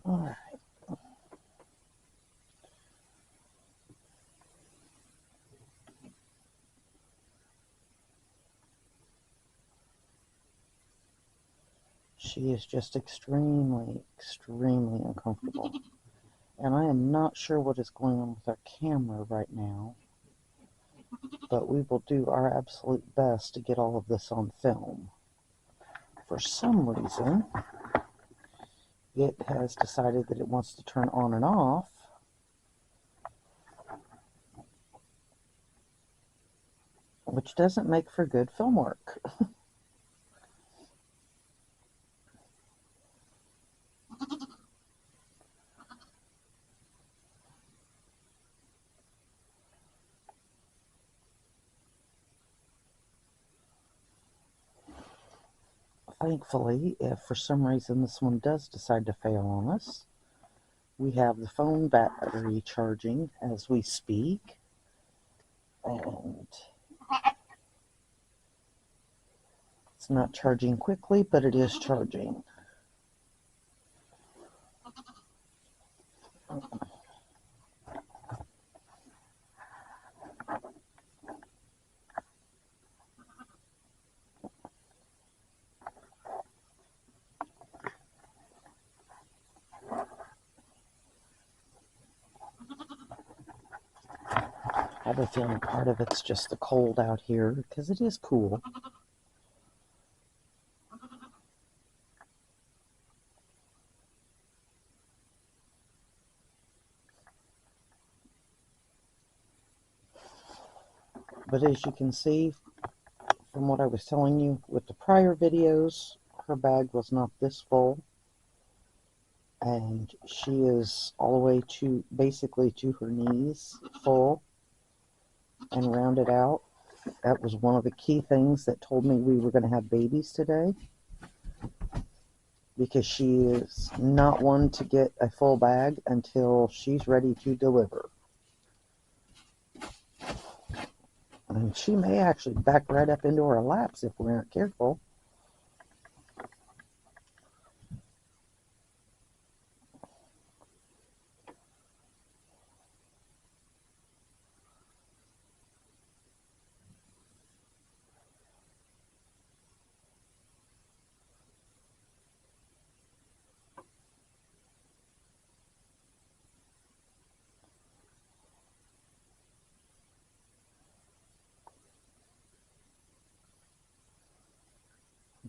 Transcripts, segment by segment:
Alright. She is just extremely, extremely uncomfortable. And I am not sure what is going on with our camera right now, but we will do our absolute best to get all of this on film. For some reason, it has decided that it wants to turn on and off, which doesn't make for good film work. Thankfully, if for some reason this one does decide to fail on us, we have the phone battery charging as we speak, and it's not charging quickly, but it is charging. I have a feeling part of it's just the cold out here, because it is cool. But as you can see from what I was telling you with the prior videos, her bag was not this full. And she is all the way to basically to her knees full and rounded out. That was one of the key things that told me we were going to have babies today, because she is not one to get a full bag until she's ready to deliver. And she may actually back right up into our laps if we aren't careful.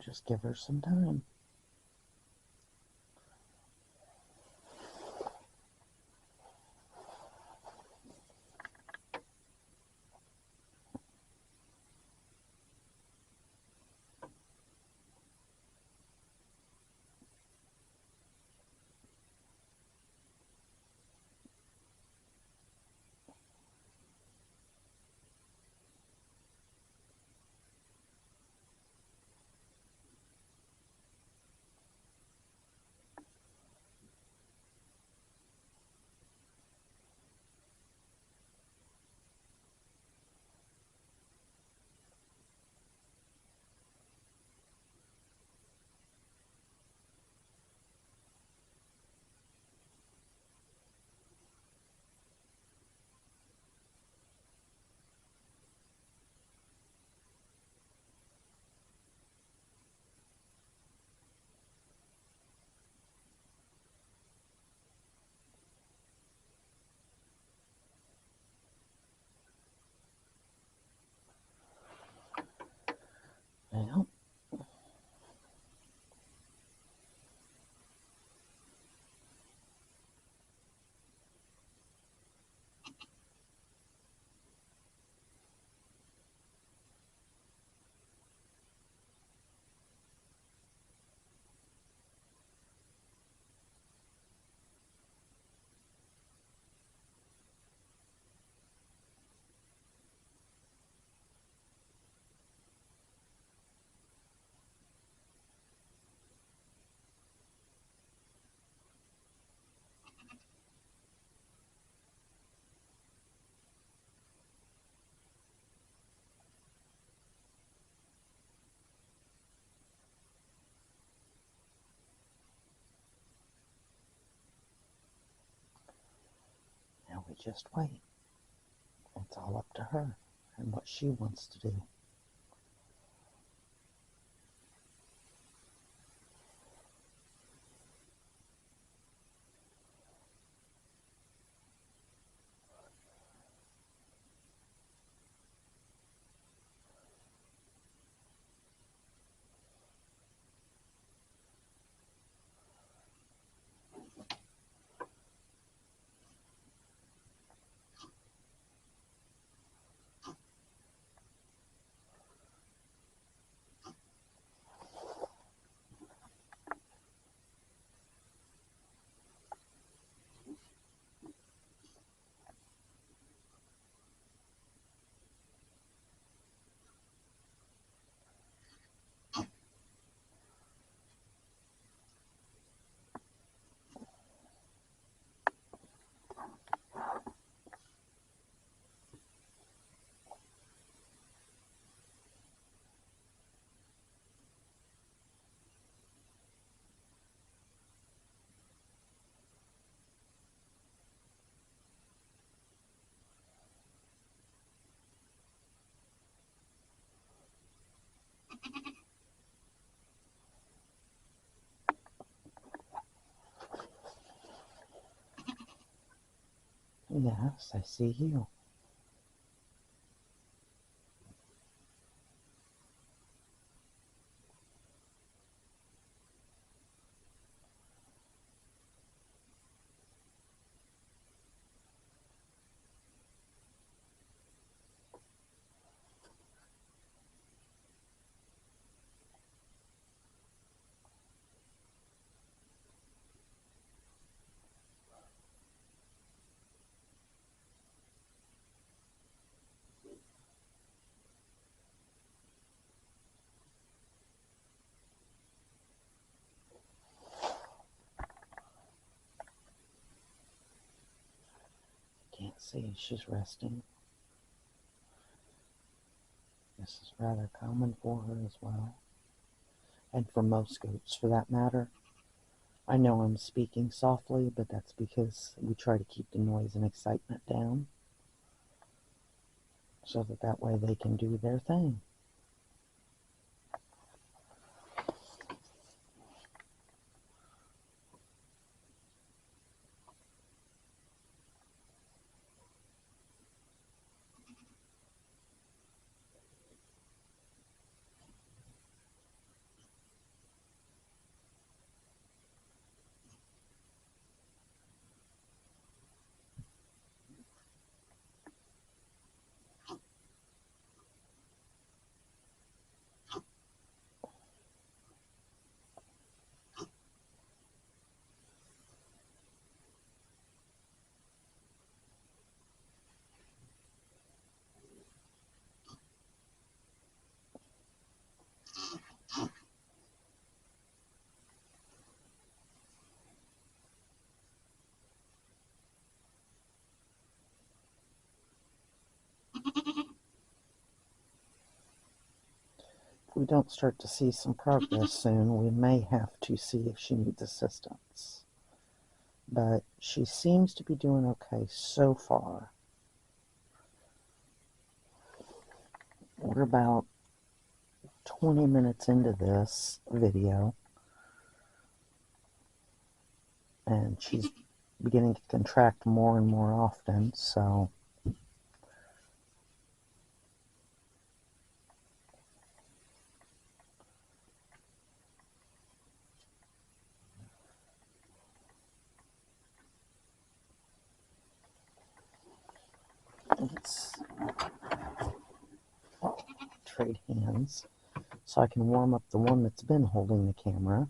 Just give her some time. We just wait. It's all up to her and what she wants to do. Yes, I see you. Can't see, she's resting. This is rather common for her as well, and for most goats for that matter. I know I'm speaking softly, but that's because we try to keep the noise and excitement down so that way they can do their thing. If we don't start to see some progress soon, we may have to see if she needs assistance. But she seems to be doing okay so far. We're about 20 minutes into this video, and she's beginning to contract more and more often, so let's trade hands so I can warm up the one that's been holding the camera.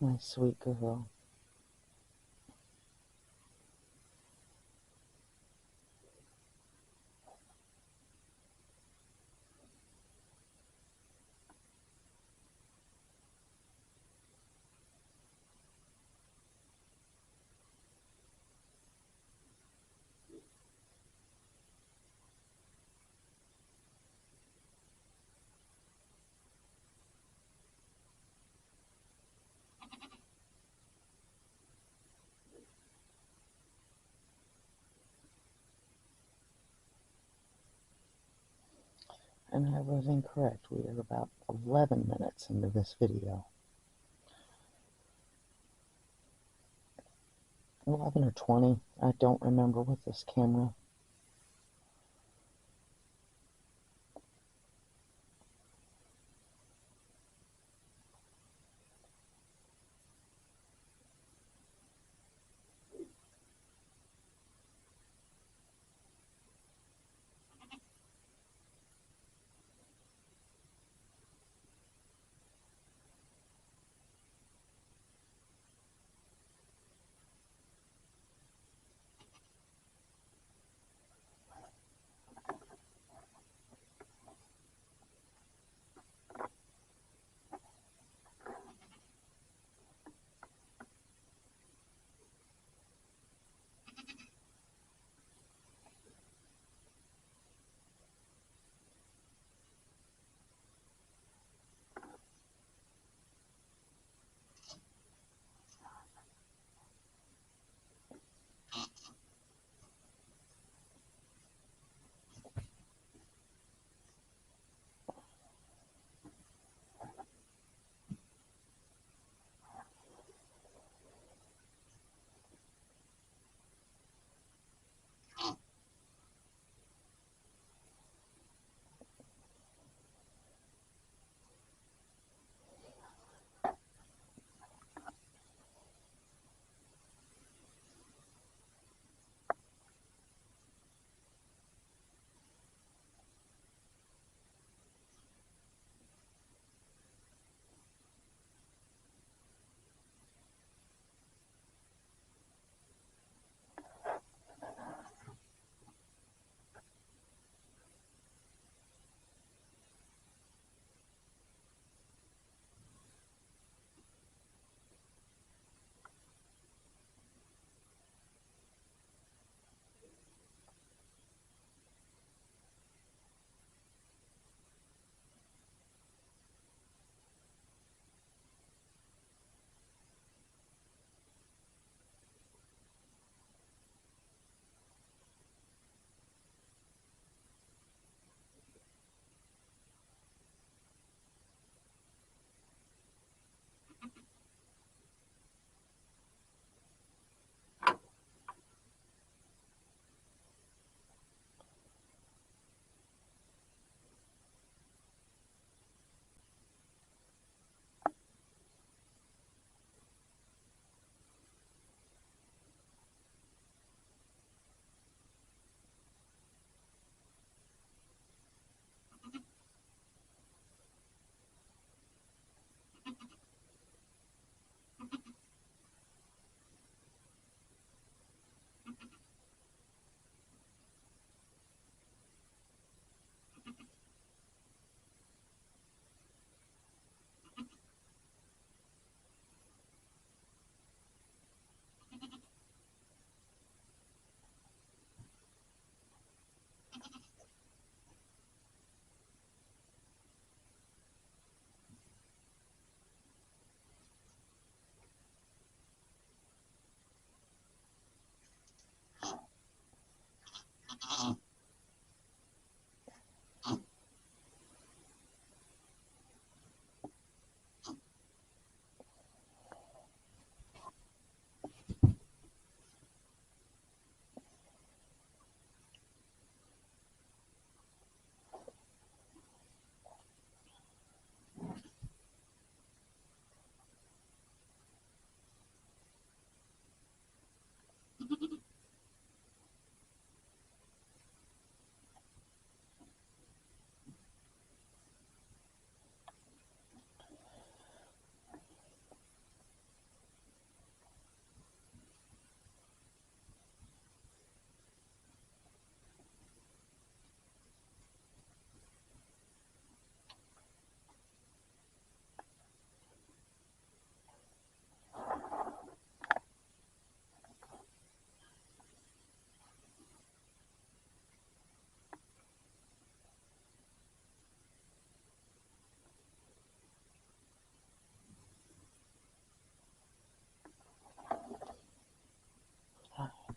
My sweet girl. And I was incorrect. We are about 11 minutes into this video. 11 or 20. I don't remember with this camera.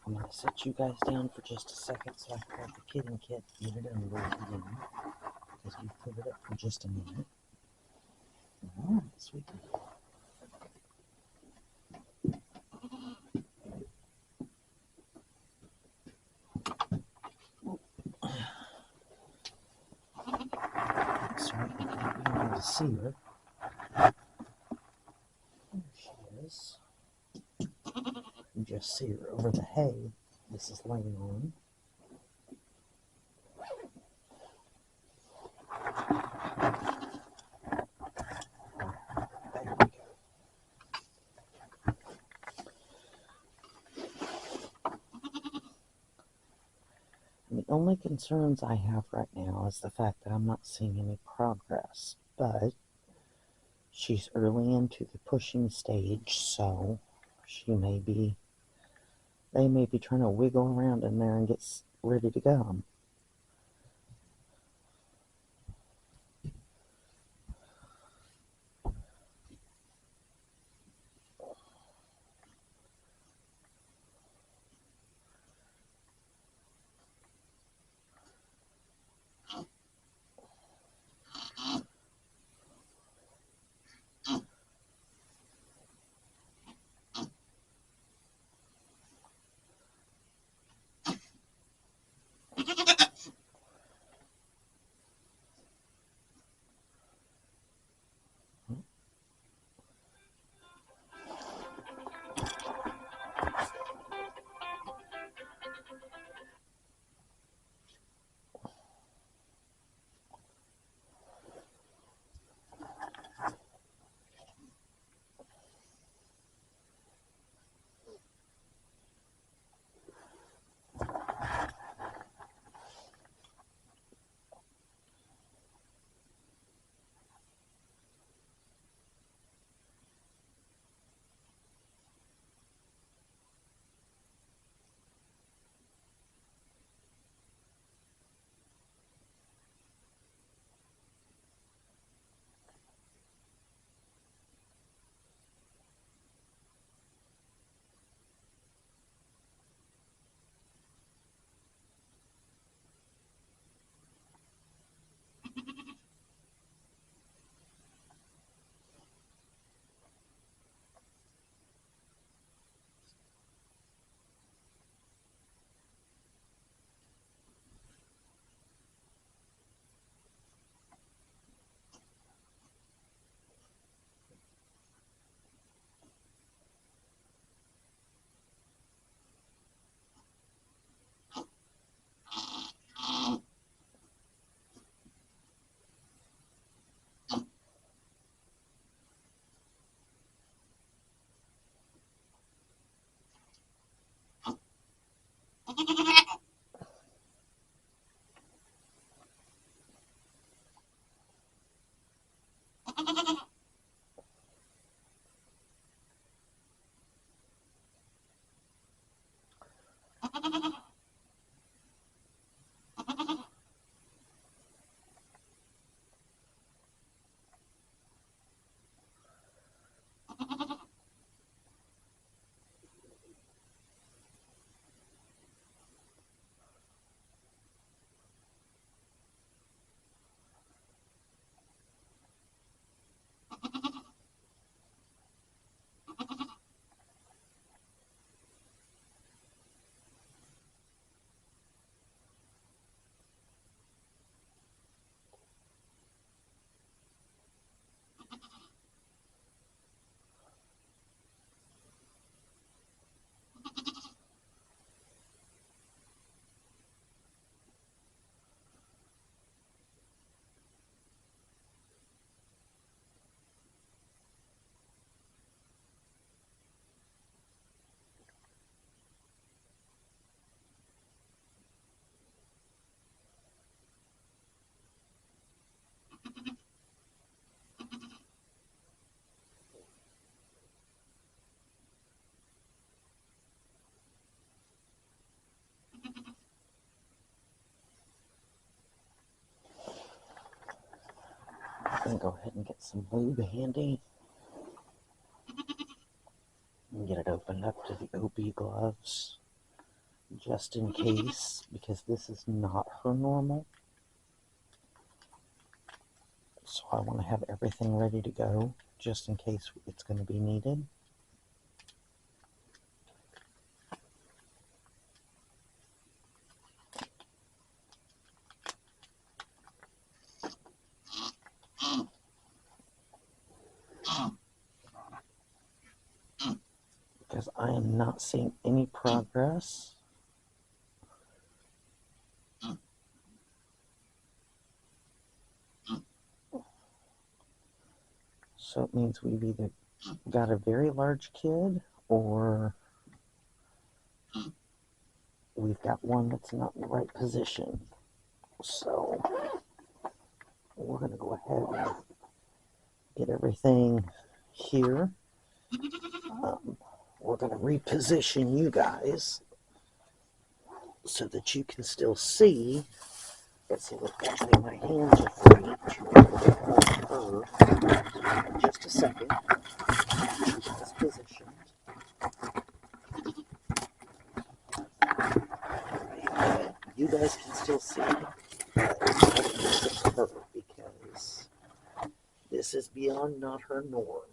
I'm going to set you guys down for just a second so I can grab the kitting kit and get it over again. Because we put it up for just a minute. Alright, sweetie. Sorry, I can't be able to see her. There she is. You just see her over the hay this is laying on. There we go. And the only concerns I have right now is the fact that I'm not seeing any progress, but she's early into the pushing stage, so they may be trying to wiggle around in there and get ready to go. I'm going to go ahead and get some lube handy and get it opened up to the OB gloves. just in case, because this is not her normal. So I want to have everything ready to go, just in case it's going to be needed. Because I am not seeing any progress. So it means we've either got a very large kid or we've got one that's not in the right position. So we're going to go ahead and get everything here. We're going to reposition you guys so that you can still see. Let's see if actually my hands are free to hold her. In just a second. This position. You guys can still see her because this is beyond not her norm.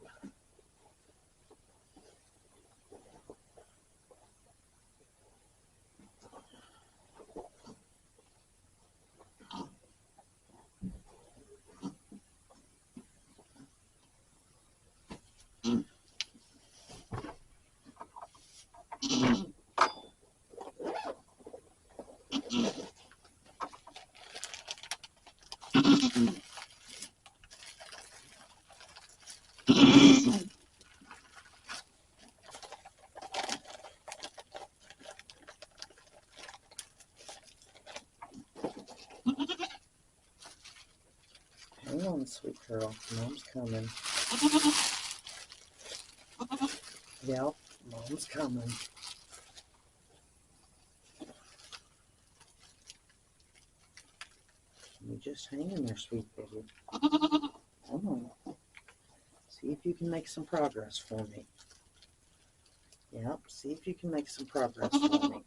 Hang on, sweet girl. Mom's coming. Yep, Mom's coming. You just hang in there, sweet baby. Come on. See if you can make some progress for me. Yep, see if you can make some progress for me.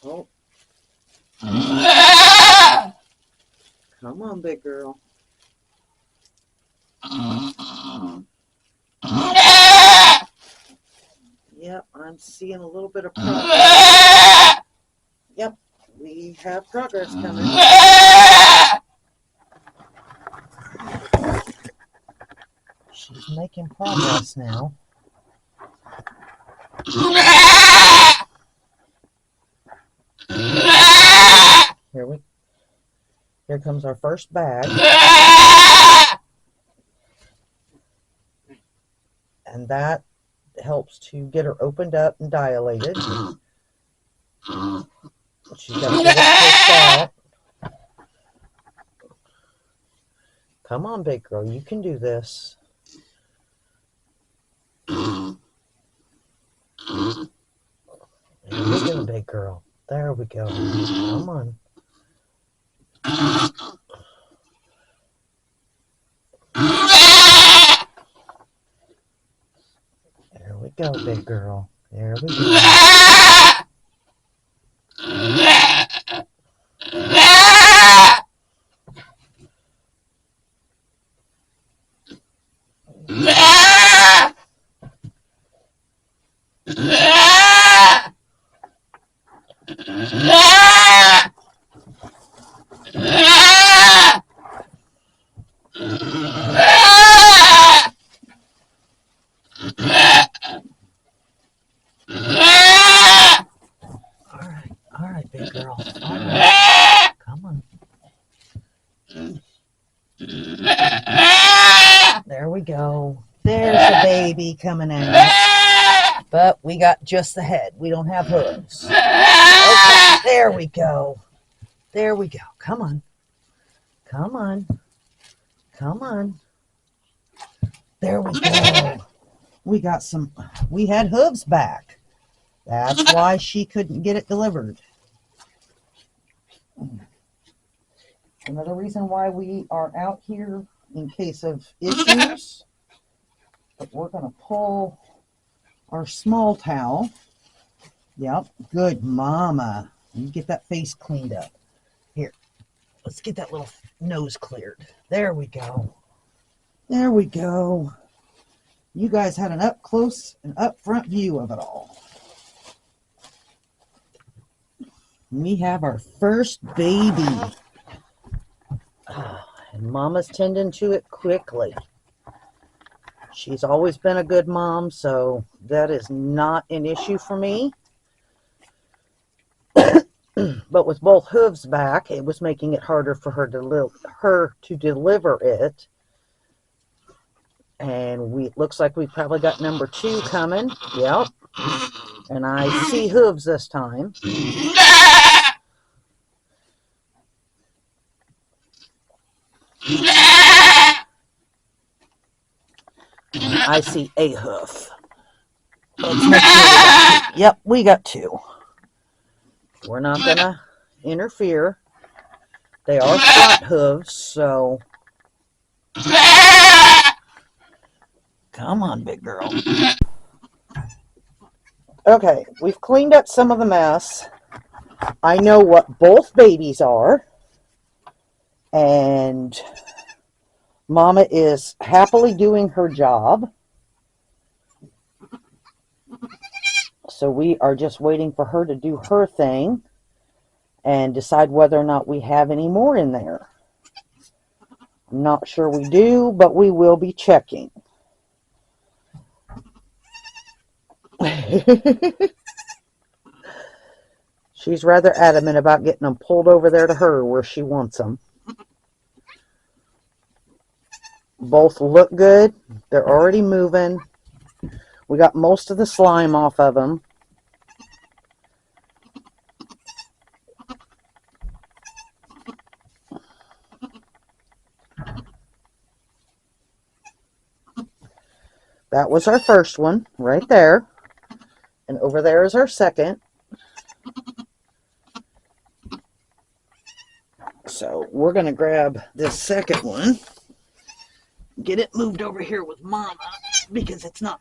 Oh. Come on, big girl. Yep, I'm seeing a little bit of progress. Yep, we have progress coming. She's making progress now. Here comes our first bag. And that helps to get her opened up and dilated. She's got to get it pushed out. Come on, big girl, you can do this. There we go, big girl. There we go. Come on. There we go, big girl. There we go. Come on. There we go. There's a baby coming out. But we got just the head. We don't have hooves. Okay, there we go. There we go. Come on. Come on. Come on. There we go. We got some, we had hooves back. That's why she couldn't get it delivered. Another reason why we are out here in case of issues, but we're going to pull our small towel. Yep, good mama. You get that face cleaned up. Here, let's get that little nose cleared. There we go. There we go. You guys had an up close and up front view of it all. We have our first baby. And Mama's tending to it quickly. She's always been a good mom, so that is not an issue for me. But with both hooves back, it was making it harder for her to deliver it. And it looks like we probably got number 2 coming. Yep. And I see hooves this time. I see a hoof. Let's make sure we got 2. Yep, we got 2. We're not going to interfere. They are front hooves, so... Come on, big girl. Okay, we've cleaned up some of the mess. I know what both babies are. And Mama is happily doing her job. So we are just waiting for her to do her thing and decide whether or not we have any more in there. I'm not sure we do, but we will be checking. She's rather adamant about getting them pulled over there to her where she wants them. Both look good. They're already moving. We got most of the slime off of them. That was our first one right there. And over there is our second. So we're going to grab this second one. Get it moved over here with Mama because it's not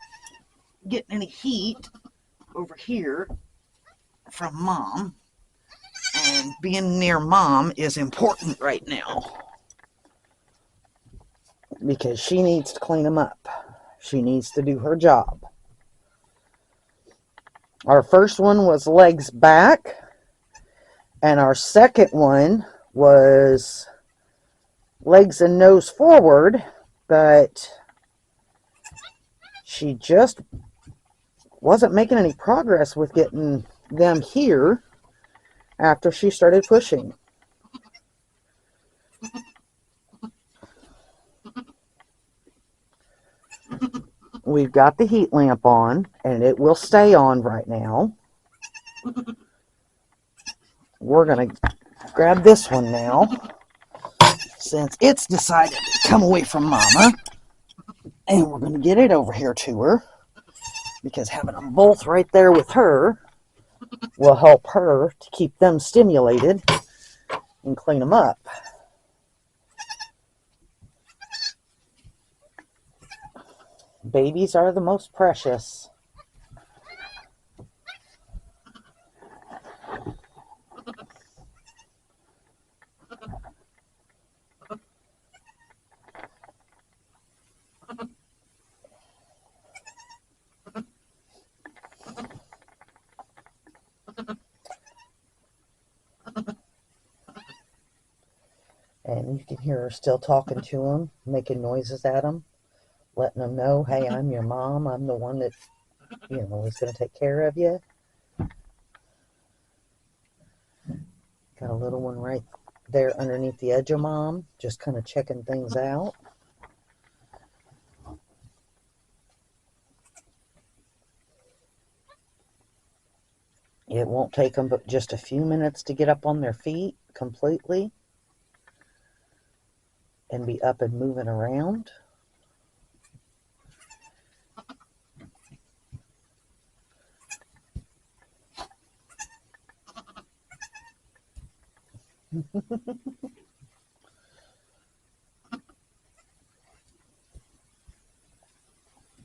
getting any heat over here from Mom. And being near Mom is important right now because she needs to clean them up. She needs to do her job. Our first one was legs back, and our second one was legs and nose forward, but she just wasn't making any progress with getting them here after she started pushing. We've got the heat lamp on, and it will stay on right now. We're going to grab this one now, since it's decided to come away from Mama. And we're going to get it over here to her, because having them both right there with her will help her to keep them stimulated and clean them up. Babies are the most precious. And you can hear her still talking to him, making noises at him, letting them know, hey, I'm your mom. I'm the one that, is going to take care of you. Got a little one right there underneath the edge of Mom, just kind of checking things out. It won't take them but just a few minutes to get up on their feet completely and be up and moving around.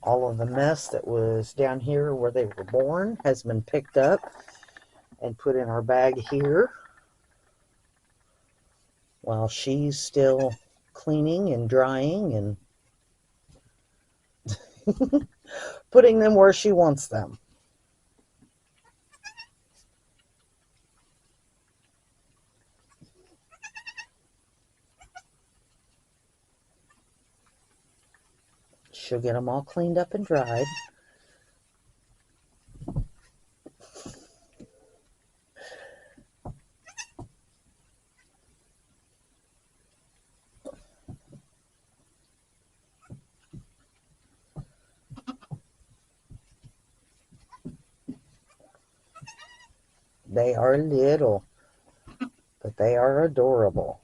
All of the mess that was down here where they were born has been picked up and put in our bag here while she's still cleaning and drying and putting them where she wants them. She'll get them all cleaned up and dried. They are little, but they are adorable.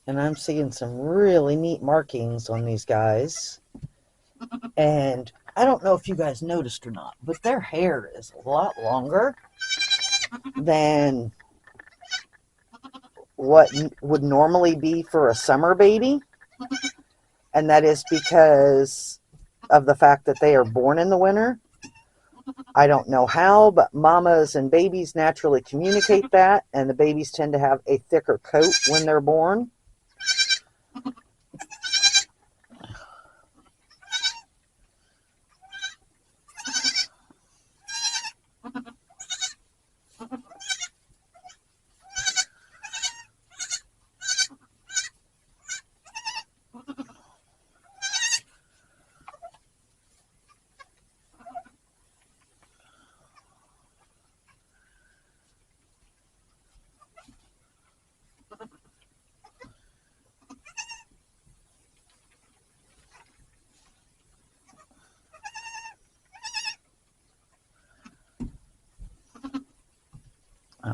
And I'm seeing some really neat markings on these guys. And I don't know if you guys noticed or not, but their hair is a lot longer than what would normally be for a summer baby. And that is because of the fact that they are born in the winter. I don't know how, but mamas and babies naturally communicate that, and the babies tend to have a thicker coat when they're born.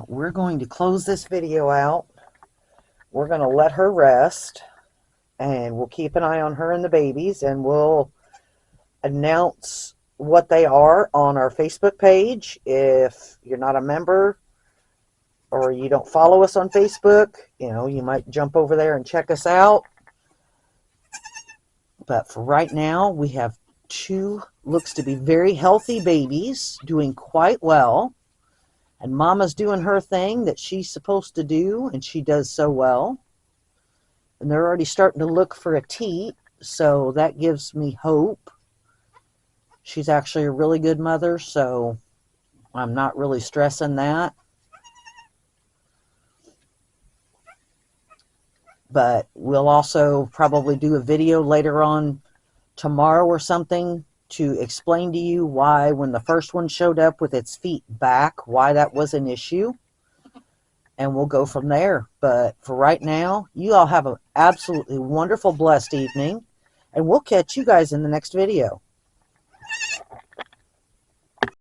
We're going to close this video out. We're going to let her rest, and we'll keep an eye on her and the babies, and we'll announce what they are on our Facebook page. If you're not a member or you don't follow us on Facebook, you might jump over there and check us out. But for right now, we have two looks to be very healthy babies doing quite well. And Mama's doing her thing that she's supposed to do, and she does so well. And they're already starting to look for a teat, so that gives me hope. She's actually a really good mother, so I'm not really stressing that. But we'll also probably do a video later on tomorrow or something to explain to you why when the first one showed up with its feet back, why that was an issue. And we'll go from there. But for right now, you all have an absolutely wonderful, blessed evening. And we'll catch you guys in the next video.